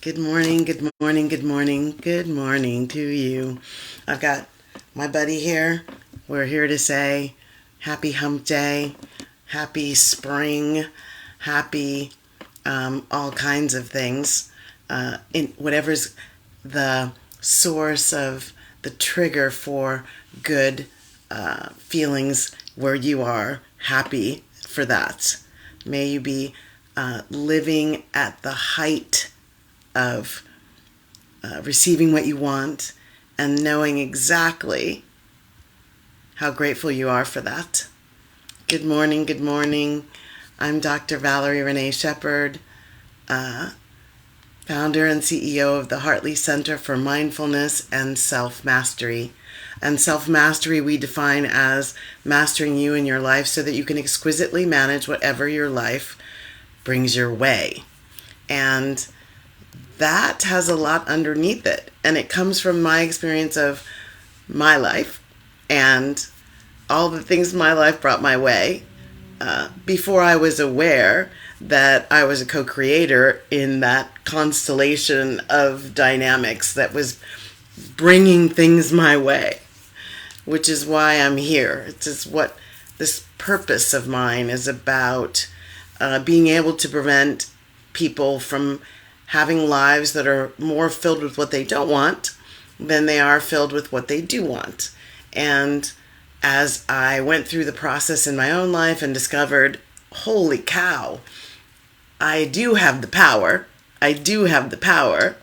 Good morning, good morning, good morning, good morning to you. I've got my buddy here. We're here to say happy hump day, happy spring, happy all kinds of things. In whatever's the source of the trigger for good feelings where you are, happy for that. May you be living at the height of receiving what you want and knowing exactly how grateful you are for that. Good morning, good morning. I'm Dr. Valerie Renee Shepard, founder and CEO of the Hartley Center for Mindfulness and Self-Mastery. And self-mastery we define as mastering you in your life so that you can exquisitely manage whatever your life brings your way. And that has a lot underneath it. And it comes from my experience of my life and all the things my life brought my way before I was aware that I was a co-creator in that constellation of dynamics that was bringing things my way, which is why I'm here. It's just what this purpose of mine is about, being able to prevent people from having lives that are more filled with what they don't want than they are filled with what they do want. And as I went through the process in my own life and discovered, holy cow, I do have the power. I do have the power.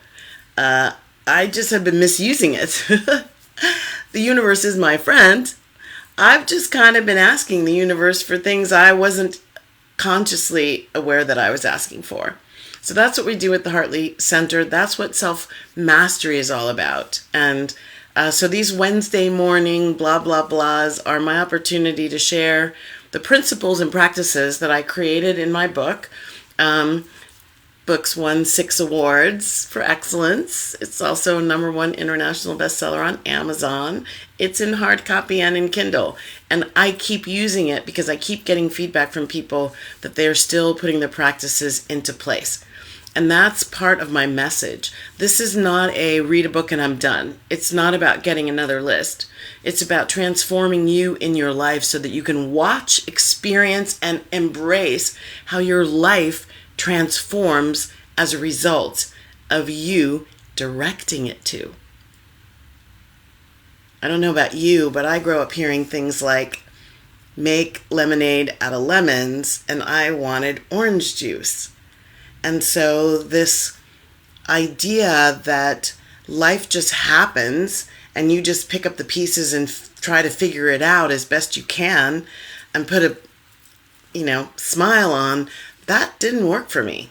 I just have been misusing it. The universe is my friend. I've just kind of been asking the universe for things I wasn't consciously aware that I was asking for. So that's what we do at the Hartley Center. That's what self-mastery is all about. And so these Wednesday morning blah, blah, blahs are my opportunity to share the principles and practices that I created in my book. Books won 6 awards for excellence. It's also #1 international bestseller on Amazon. It's in hard copy and in Kindle. And I keep using it because I keep getting feedback from people that they're still putting the practices into place. And that's part of my message. This is not a read a book and I'm done. It's not about getting another list. It's about transforming you in your life so that you can watch, experience, and embrace how your life transforms as a result of you directing it to. I don't know about you, but I grew up hearing things like, make lemonade out of lemons, and I wanted orange juice. And so this idea that life just happens and you just pick up the pieces and try to figure it out as best you can and put a, smile on, that didn't work for me.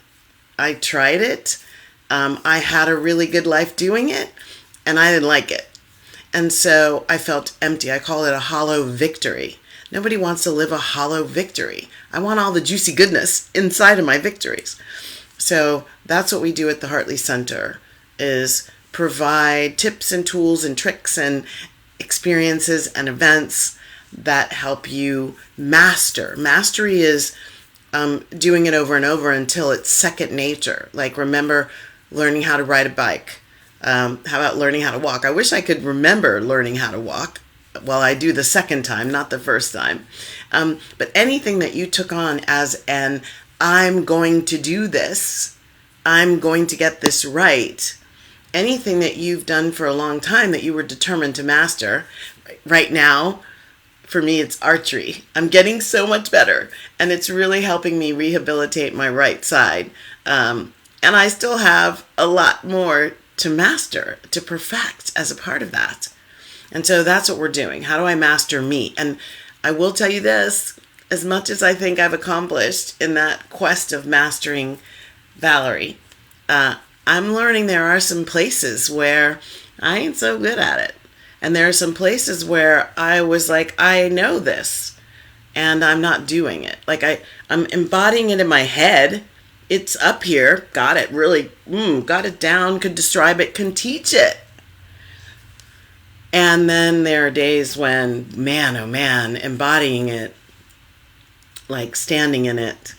I tried it. I had a really good life doing it, and I didn't like it. And so I felt empty. I call it a hollow victory. Nobody wants to live a hollow victory. I want all the juicy goodness inside of my victories. So that's what we do at the Hartley Center, is provide tips and tools and tricks and experiences and events that help you master. Mastery is doing it over and over until it's second nature. Like, remember learning how to ride a bike. How about learning how to walk? I wish I could remember learning how to walk. Well, I do the second time, not the first time. But anything that you took on as an I'm going to do this, I'm going to get this right, anything that you've done for a long time that you were determined to master, right now, for me, it's archery. I'm getting so much better, and it's really helping me rehabilitate my right side. And I still have a lot more to master, to perfect as a part of that. And so that's what we're doing. How do I master me? And I will tell you this, as much as I think I've accomplished in that quest of mastering Valerie, I'm learning there are some places where I ain't so good at it. And there are some places where I was like, I know this, and I'm not doing it. Like I'm embodying it in my head. It's up here. Got it really, got it down, could describe it, can teach it. And then there are days when, man, oh man, embodying it, like standing in it,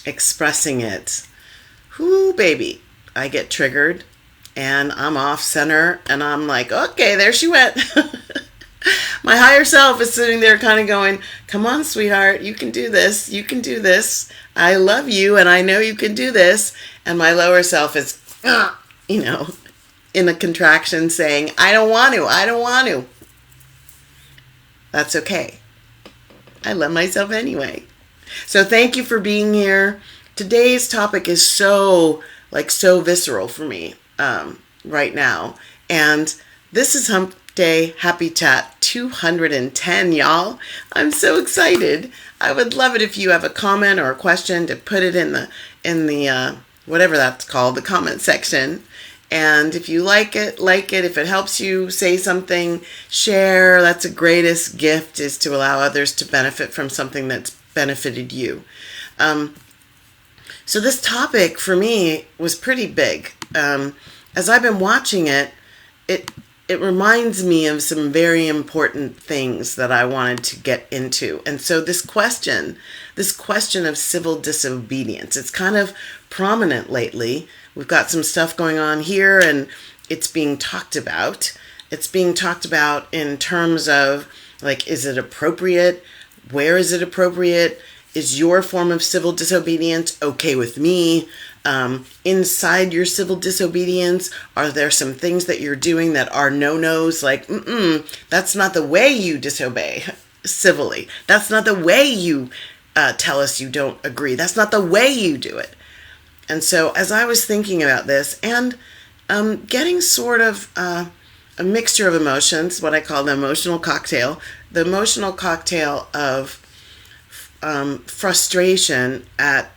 expressing it. Whoo, baby. I get triggered and I'm off center and I'm like, okay, there she went. My higher self is sitting there kind of going, come on, sweetheart, you can do this. You can do this. I love you and I know you can do this. And my lower self is, in a contraction saying, I don't want to. That's okay. I love myself anyway. So thank you for being here. Today's topic is so visceral for me right now. And this is Hump Day Happy Chat 210, y'all. I'm so excited. I would love it if you have a comment or a question to put it in the whatever that's called, the comment section. And if you like it. If it helps you say something, share. That's the greatest gift, is to allow others to benefit from something that's benefited you. So this topic for me was pretty big. As I've been watching it reminds me of some very important things that I wanted to get into. And so this question of civil disobedience, it's kind of prominent lately. We've got some stuff going on here and it's being talked about. It's being talked about in terms of, is it appropriate? Where is it appropriate? Is your form of civil disobedience okay with me? Inside your civil disobedience, are there some things that you're doing that are no-nos? That's not the way you disobey civilly. That's not the way you tell us you don't agree. That's not the way you do it. And so as I was thinking about this and getting sort of a mixture of emotions, what I call the emotional cocktail of frustration at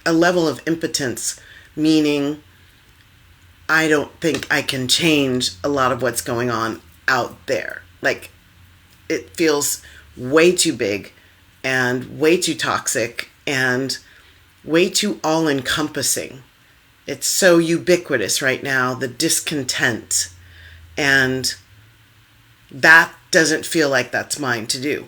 a level of impotence, meaning I don't think I can change a lot of what's going on out there. It feels way too big and way too toxic and way too all-encompassing. It's so ubiquitous right now, the discontent. And that doesn't feel like that's mine to do.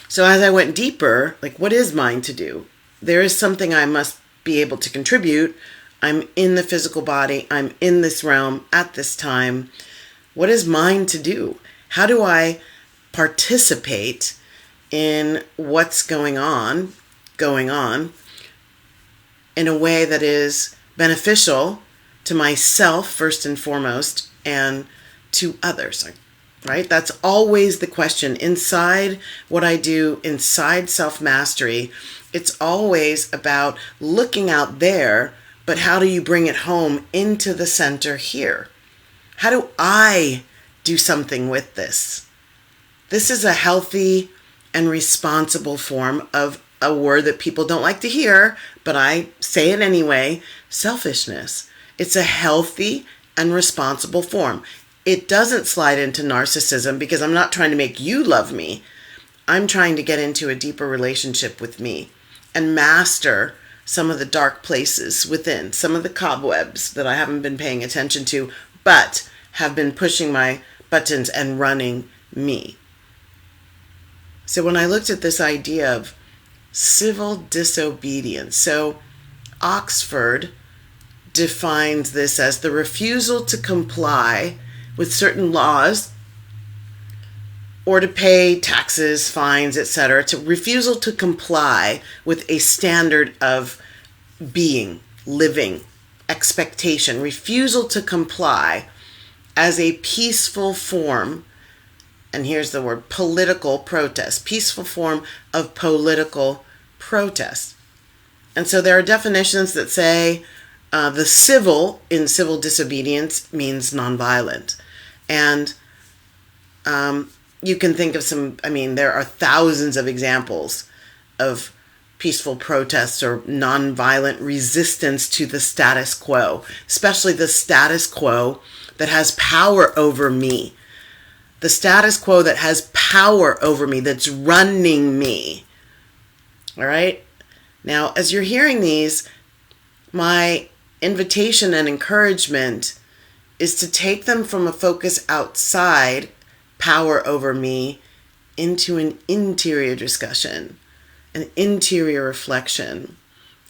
So as I went deeper, what is mine to do? There is something I must be able to contribute. I'm in the physical body. I'm in this realm at this time. What is mine to do? How do I participate in what's going on in a way that is beneficial to myself first and foremost and to others? Right? That's always the question. Inside what I do, inside self-mastery, it's always about looking out there, but how do you bring it home into the center here? How do I do something with this? This is a healthy and responsible form of a word that people don't like to hear, but I say it anyway, selfishness. It's a healthy and responsible form. It doesn't slide into narcissism because I'm not trying to make you love me. I'm trying to get into a deeper relationship with me and master some of the dark places within, some of the cobwebs that I haven't been paying attention to, but have been pushing my buttons and running me. So when I looked at this idea of civil disobedience, so Oxford defines this as the refusal to comply with certain laws or to pay taxes, fines, etc., to refusal to comply with a standard of being, living, expectation, refusal to comply as a peaceful form, and here's the word, political protest, peaceful form of political protest. And so there are definitions that say the civil in civil disobedience means nonviolent. And you can think of there are thousands of examples of peaceful protests or nonviolent resistance to the status quo, especially the status quo that has power over me. The status quo that has power over me, that's running me. All right? Now, as you're hearing these, my invitation and encouragement is to take them from a focus outside, power over me, into an interior discussion, an interior reflection,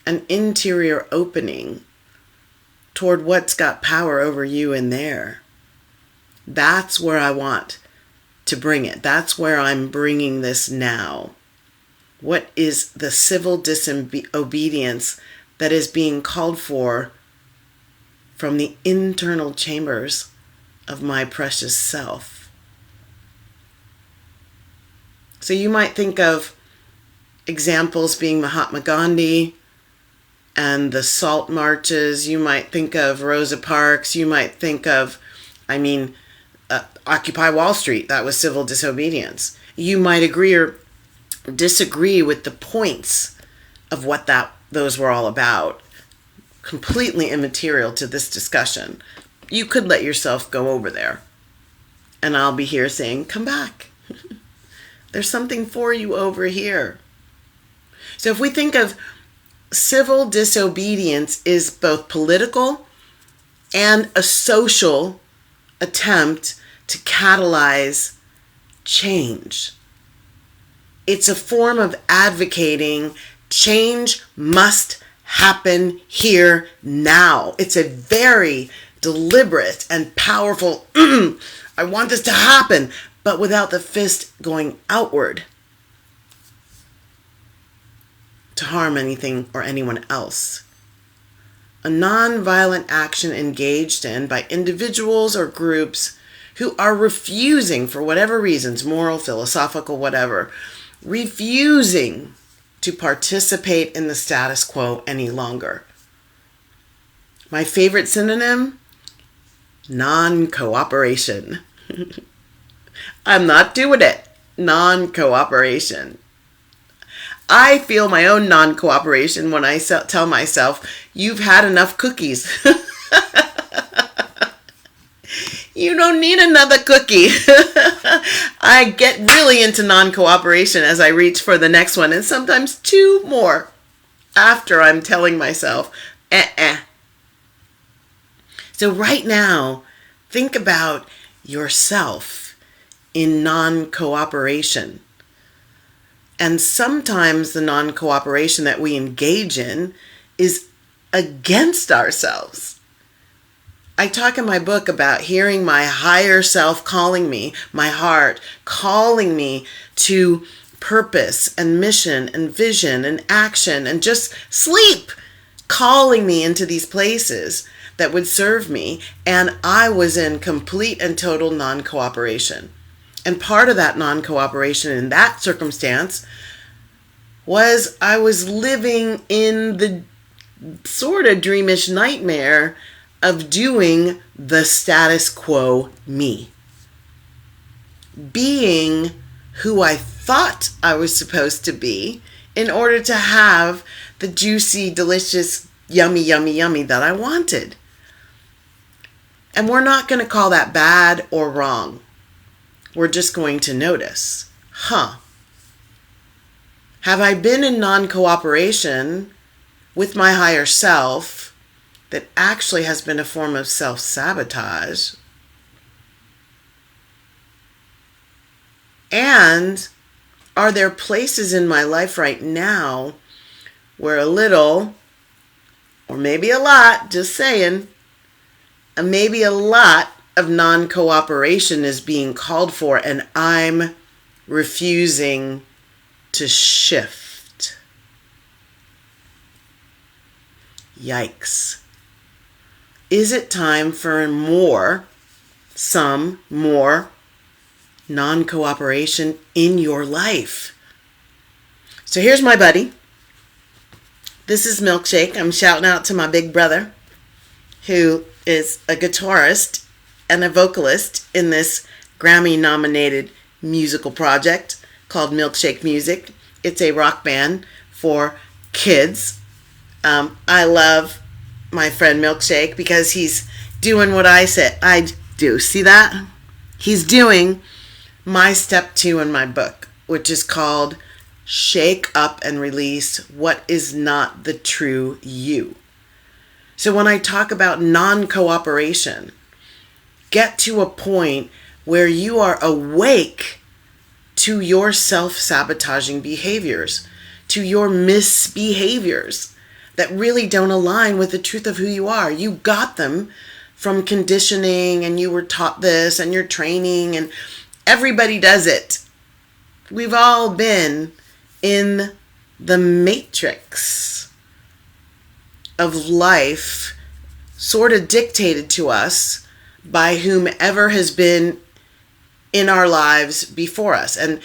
an interior opening toward what's got power over you in there. That's where I want to bring it. That's where I'm bringing this now. What is the civil disobedience that is being called for from the internal chambers of my precious self? So you might think of examples being Mahatma Gandhi and the salt marches. You might think of Rosa Parks. You might think of, Occupy Wall Street. That was civil disobedience. You might agree or disagree with the points of what those were all about. Completely immaterial to this discussion. You could let yourself go over there. And I'll be here saying, come back. There's something for you over here. So if we think of civil disobedience is both political and a social attempt to catalyze change. It's a form of advocating change must happen here now. It's a very deliberate and powerful, I want this to happen, but without the fist going outward to harm anything or anyone else. A nonviolent action engaged in by individuals or groups who are refusing, for whatever reasons, moral, philosophical, whatever, refusing to participate in the status quo any longer. My favorite synonym? Non-cooperation. I'm not doing it. Non-cooperation. I feel my own non-cooperation when I tell myself, you've had enough cookies. You don't need another cookie. I get really into non-cooperation as I reach for the next one, and sometimes two more after I'm telling myself, So right now, think about yourself in non-cooperation. And sometimes the non-cooperation that we engage in is against ourselves. I talk in my book about hearing my higher self calling me, my heart calling me to purpose and mission and vision and action and just sleep, calling me into these places that would serve me. And I was in complete and total non-cooperation. And part of that non-cooperation in that circumstance was I was living in the sort of dreamish nightmare of doing the status quo me. Being who I thought I was supposed to be in order to have the juicy, delicious, yummy, yummy, yummy that I wanted. And we're not going to call that bad or wrong. We're just going to notice, have I been in non-cooperation with my higher self that actually has been a form of self-sabotage? And are there places in my life right now where a little, or maybe a lot, just saying, and maybe a lot of non-cooperation is being called for and I'm refusing to shift? Yikes. Is it time for some more non-cooperation in your life? So here's my buddy. This is Milkshake. I'm shouting out to my big brother, who is a guitarist and a vocalist in this Grammy-nominated musical project called Milkshake Music. It's a rock band for kids. I love my friend Milkshake because he's doing what I said I do. See that? He's doing my step 2 in my book, which is called Shake Up and Release What Is Not the True You. So when I talk about non-cooperation, get to a point where you are awake to your self-sabotaging behaviors, to your misbehaviors that really don't align with the truth of who you are. You got them from conditioning, and you were taught this, and your training, and everybody does it. We've all been in the matrix of life, sort of dictated to us by whomever has been in our lives before us. And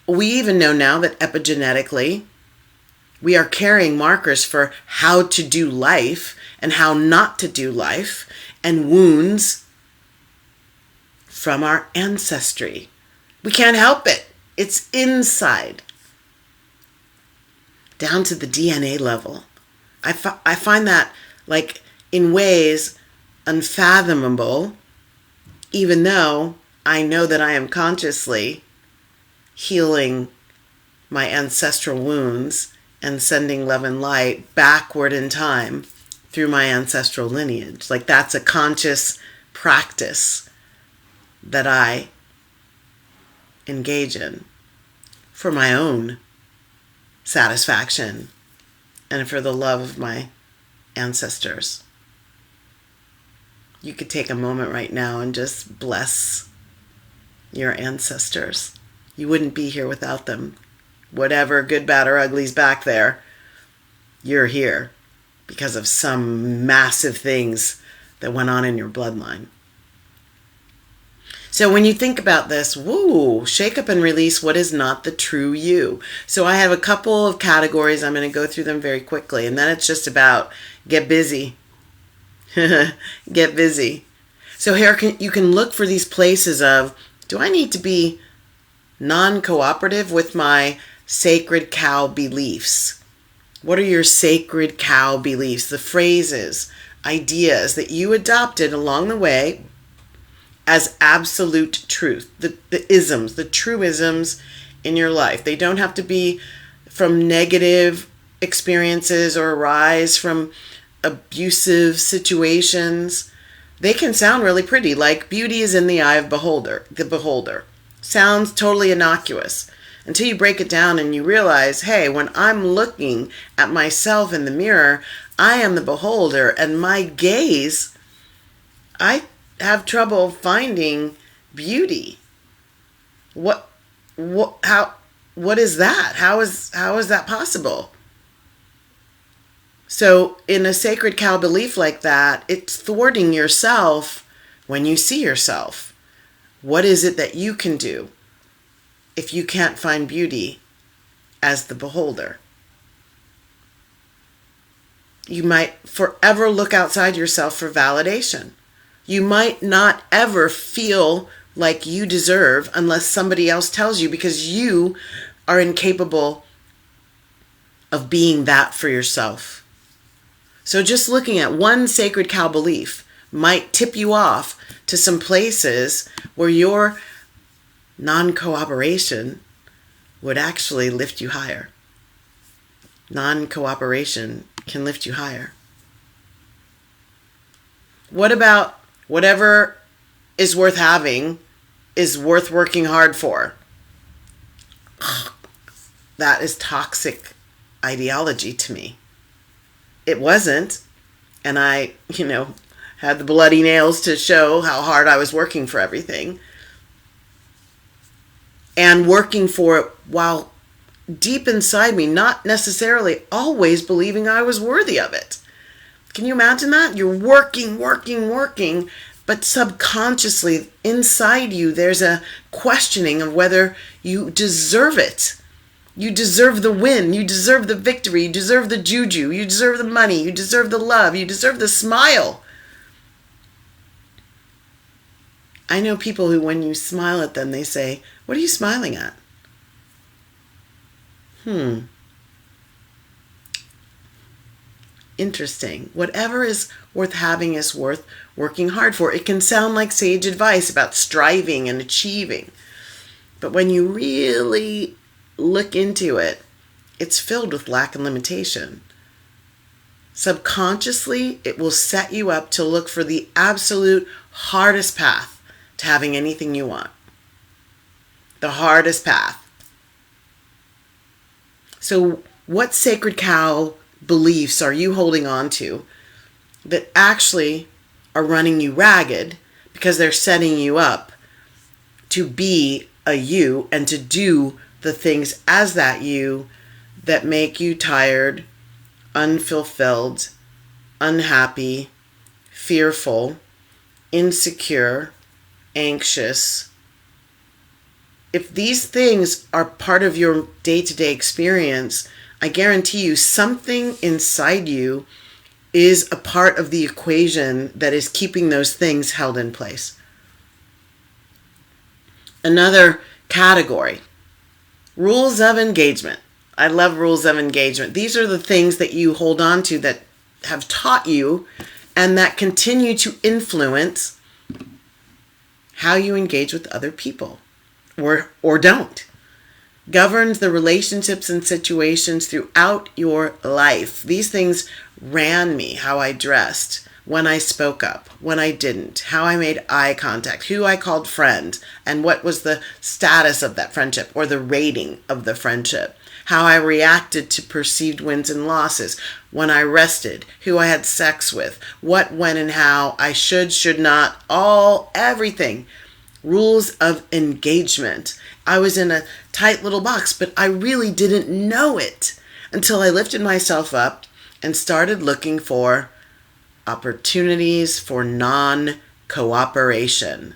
we even know now that epigenetically, we are carrying markers for how to do life and how not to do life, and wounds from our ancestry. We can't help it. It's inside. Down to the DNA level. I find that, like, in ways unfathomable, even though I know that I am consciously healing my ancestral wounds and sending love and light backward in time through my ancestral lineage. Like, that's a conscious practice that I engage in for my own satisfaction and for the love of my ancestors. You could take a moment right now and just bless your ancestors. You wouldn't be here without them. Whatever good, bad, or ugly's back there, you're here because of some massive things that went on in your bloodline. So when you think about this, shake up and release what is not the true you. So I have a couple of categories. I'm going to go through them very quickly. And then it's just about get busy. Get busy. So here you can look for these places of, do I need to be non-cooperative with my sacred cow beliefs? What are your sacred cow beliefs? The phrases, ideas that you adopted along the way as absolute truth, the isms, the truisms in your life. They don't have to be from negative experiences or arise from abusive situations. They can sound really pretty, like beauty is in the eye of the beholder. Sounds totally innocuous until you break it down and you realize, hey, when I'm looking at myself in the mirror, I am the beholder, and my gaze, I have trouble finding beauty. What is that? How is that possible? So in a sacred cow belief like that, it's thwarting yourself when you see yourself. What is it that you can do if you can't find beauty as the beholder? You might forever look outside yourself for validation. You might not ever feel like you deserve unless somebody else tells you, because you are incapable of being that for yourself. So just looking at one sacred cow belief might tip you off to some places where your non-cooperation would actually lift you higher. Non-cooperation can lift you higher. What about whatever is worth having is worth working hard for? That is toxic ideology to me. It wasn't, and I, had the bloody nails to show how hard I was working for everything. And working for it while deep inside me, not necessarily always believing I was worthy of it. Can you imagine that? You're working, but subconsciously inside you, there's a questioning of whether you deserve it. You deserve the win. You deserve the victory. You deserve the juju. You deserve the money. You deserve the love. You deserve the smile. I know people who, when you smile at them, they say, "What are you smiling at?" Interesting. Whatever is worth having is worth working hard for. It can sound like sage advice about striving and achieving. But when you really look into it, it's filled with lack and limitation. Subconsciously, it will set you up to look for the absolute hardest path to having anything you want. The hardest path. So what sacred cow beliefs are you holding on to that actually are running you ragged because they're setting you up to be a you and to do the things as that you that make you tired, unfulfilled, unhappy, fearful, insecure, anxious. If these things are part of your day-to-day experience, I guarantee you something inside you is a part of the equation that is keeping those things held in place. Another category, rules of engagement. I love rules of engagement. These are the things that you hold on to that have taught you and that continue to influence how you engage with other people or don't. Governs the relationships and situations throughout your life. These things ran me, how I dressed, when I spoke up, when I didn't, how I made eye contact, who I called friend, and what was the status of that friendship or the rating of the friendship, how I reacted to perceived wins and losses, when I rested, who I had sex with, what, when, and how I should not, everything. Rules of engagement. I was in a tight little box, but I really didn't know it until I lifted myself up and started looking for opportunities for non-cooperation.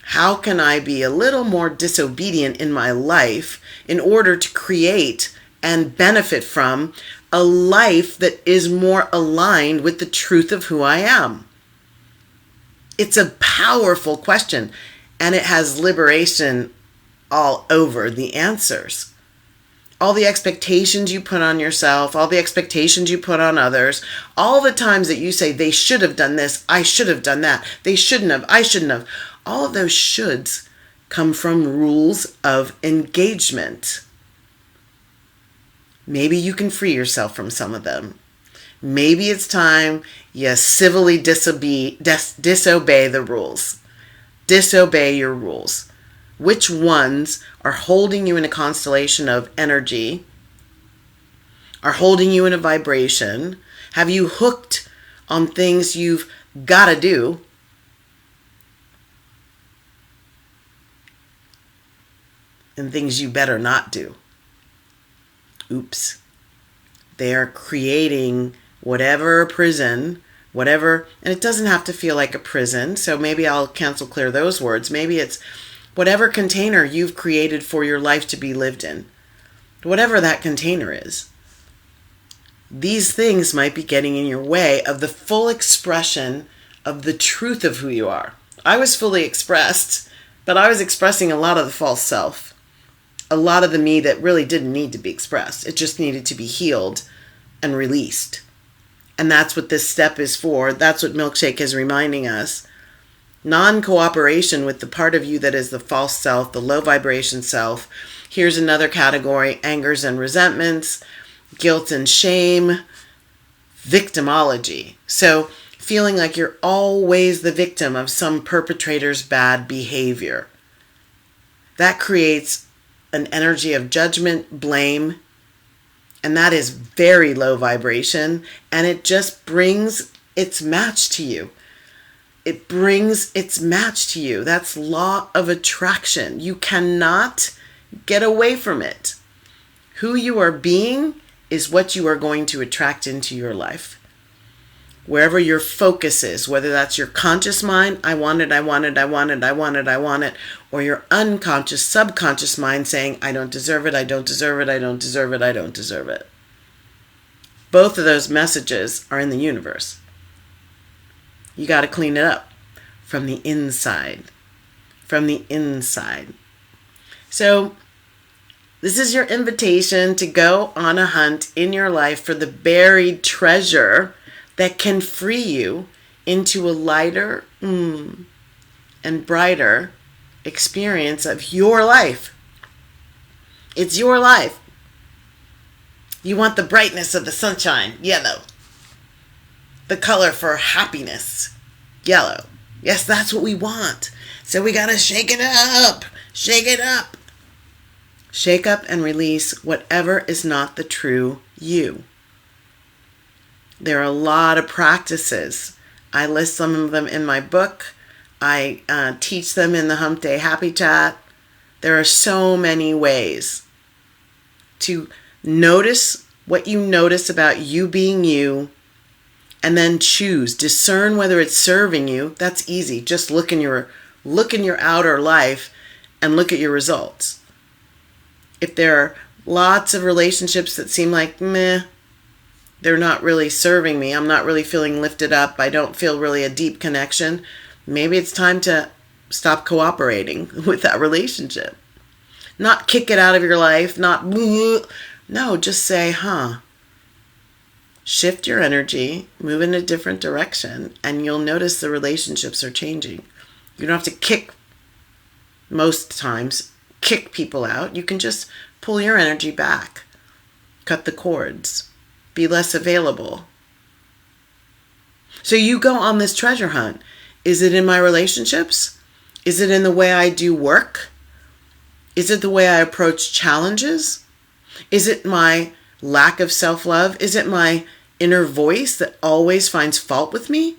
How can I be a little more disobedient in my life in order to create and benefit from a life that is more aligned with the truth of who I am? It's a powerful question, and it has liberation all over the answers. All the expectations you put on yourself, all the expectations you put on others, all the times that you say, they should have done this, I should have done that, they shouldn't have, I shouldn't have. All of those shoulds come from rules of engagement. Maybe you can free yourself from some of them. Maybe it's time you civilly disobey the rules. Disobey your rules. Which ones are holding you in a constellation of energy, are holding you in a vibration? Have you hooked on things you've got to do? And things you better not do. Oops. They are creating whatever prison, whatever, and it doesn't have to feel like a prison, so maybe I'll cancel clear those words. Maybe it's whatever container you've created for your life to be lived in, whatever that container is. These things might be getting in your way of the full expression of the truth of who you are. I was fully expressed, but I was expressing a lot of the false self, a lot of the me that really didn't need to be expressed. It just needed to be healed and released. And that's what this step is for. That's what Milkshake is reminding us. Non-cooperation with the part of you that is the false self, the low vibration self. Here's another category: angers and resentments, guilt and shame, victimology. So feeling like you're always the victim of some perpetrator's bad behavior. That creates an energy of judgment, blame, and that is very low vibration, and it just brings its match to you. It brings its match to you. That's law of attraction. You cannot get away from it. Who you are being is what you are going to attract into your life. Wherever your focus is, whether that's your conscious mind, I want it, or your unconscious, subconscious mind saying, I don't deserve it, I don't deserve it, I don't deserve it, I don't deserve it. Both of those messages are in the universe. You got to clean it up from the inside. From the inside. So this is your invitation to go on a hunt in your life for the buried treasure that can free you into a lighter and brighter experience of your life. It's your life. You want the brightness of the sunshine, yellow. The color for happiness, yellow. Yes, that's what we want. So we got to shake it up. Shake it up. Shake up and release whatever is not the true you. There are a lot of practices. I list some of them in my book. I teach them in the Hump Day Happy Chat. There are so many ways to notice what you notice about you being you, and then discern whether it's serving you. That's easy. Just look in your outer life and look at your results. If there are lots of relationships that seem like meh, they're not really serving me, I'm not really feeling lifted up, I don't feel really a deep connection, maybe it's time to stop cooperating with that relationship. Not kick it out of your life, no, just say, shift your energy, move in a different direction, and you'll notice the relationships are changing. You don't have to most times, kick people out. You can just pull your energy back, cut the cords, be less available. So you go on this treasure hunt. Is it in my relationships? Is it in the way I do work? Is it the way I approach challenges? Is it my lack of self-love? Is it my inner voice that always finds fault with me?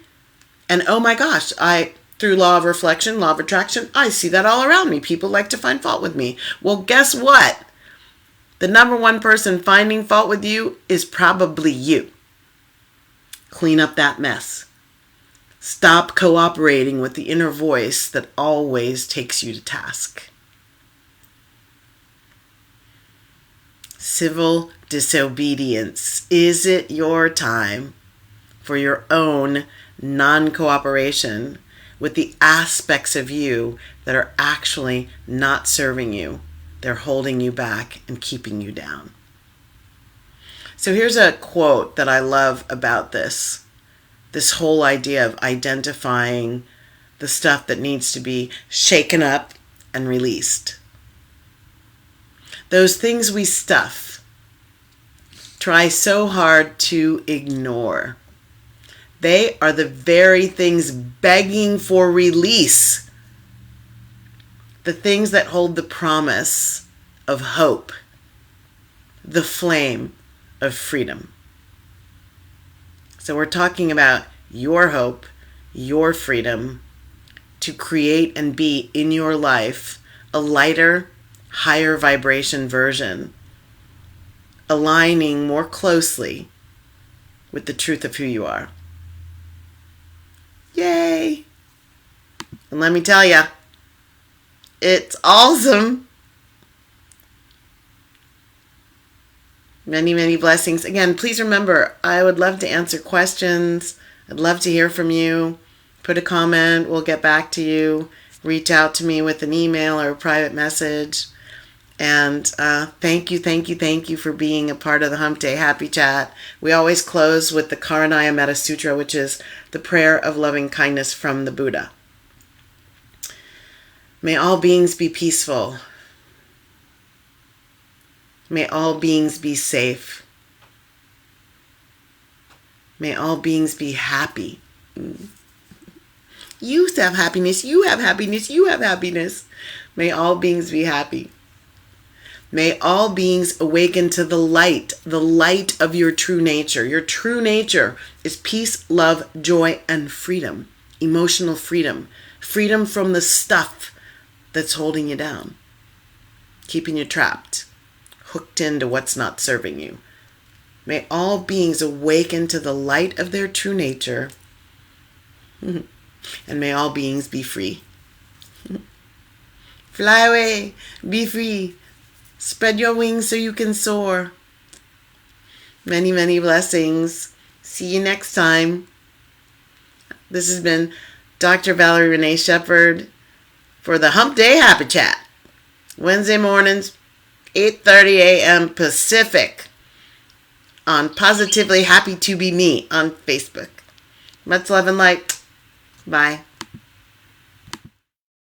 And oh my gosh, through law of reflection, law of attraction, I see that all around me. People like to find fault with me. Well, guess what? The number one person finding fault with you is probably you. Clean up that mess. Stop cooperating with the inner voice that always takes you to task. Civil disobedience. Is it your time for your own non-cooperation with the aspects of you that are actually not serving you? They're holding you back and keeping you down. So here's a quote that I love about this whole idea of identifying the stuff that needs to be shaken up and released. Those things we try so hard to ignore. They are the very things begging for release. The things that hold the promise of hope, the flame of freedom. So we're talking about your hope, your freedom to create and be in your life a lighter, higher vibration version, aligning more closely with the truth of who you are. Yay! And let me tell you, it's awesome. Many, many blessings. Again, please remember, I would love to answer questions. I'd love to hear from you. Put a comment. We'll get back to you. Reach out to me with an email or a private message. And thank you for being a part of the Hump Day Happy Chat. We always close with the Karanaya Metta Sutra, which is the prayer of loving kindness from the Buddha. May all beings be peaceful. May all beings be safe. May all beings be happy. You have happiness, you have happiness, you have happiness. May all beings be happy. May all beings awaken to the light of your true nature. Your true nature is peace, love, joy, and freedom. Emotional freedom. Freedom from the stuff that's holding you down, keeping you trapped, hooked into what's not serving you. May all beings awaken to the light of their true nature, and may all beings be free. Fly away, be free, spread your wings so you can soar. Many, many blessings. See you next time. This has been Dr. Valerie Renee Shepherd for the Hump Day Happy Chat. Wednesday mornings, 8:30 a.m. Pacific on Positively Happy to Be Me on Facebook. Much love and light. Bye.